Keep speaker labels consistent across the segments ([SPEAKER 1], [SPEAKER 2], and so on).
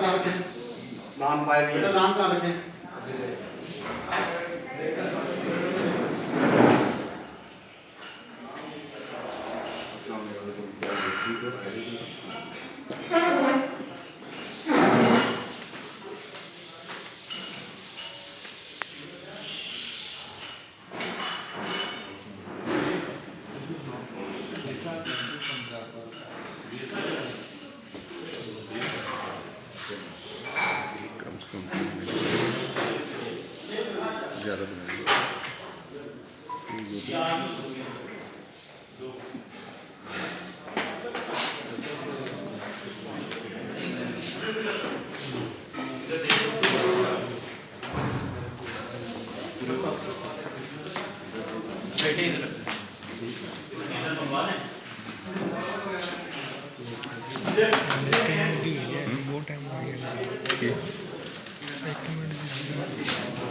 [SPEAKER 1] कहाँ रखे?
[SPEAKER 2] नाम पाए नहीं।
[SPEAKER 1] बेटा नाम कहाँ रखे?
[SPEAKER 3] कम से कम ज़्यादा बनाएंगे।
[SPEAKER 4] बहुत टाइम लग गया एक मिनट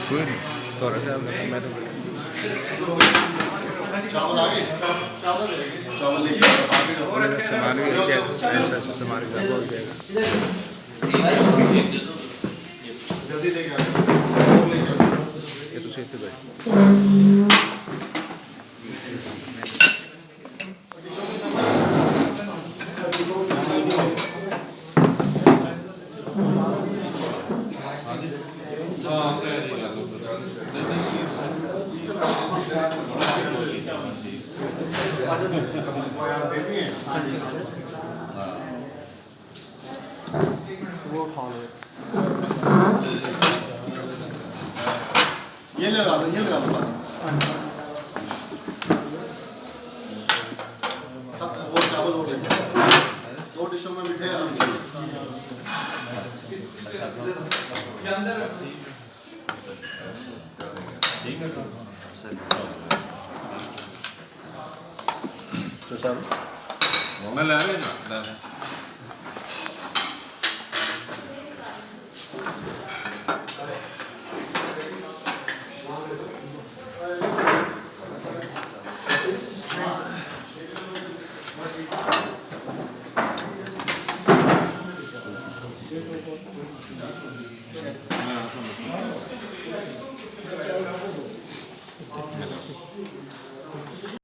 [SPEAKER 3] कोई नहीं थोड़ा सा मैं तो
[SPEAKER 1] चावल आगे चावल लेके आगे जाओ
[SPEAKER 3] सामान भी लेके ऐसा ऐसा सामान भी हो जाएगा।
[SPEAKER 1] जल्दी लेके आओ और लेके आओ
[SPEAKER 3] ये तो सही थे भाई।
[SPEAKER 1] ये लगा लो सब वो चावल हो गए 2 डिशों में मिठाई आराम
[SPEAKER 3] तो सर
[SPEAKER 5] मैं ले लेना
[SPEAKER 3] हाँ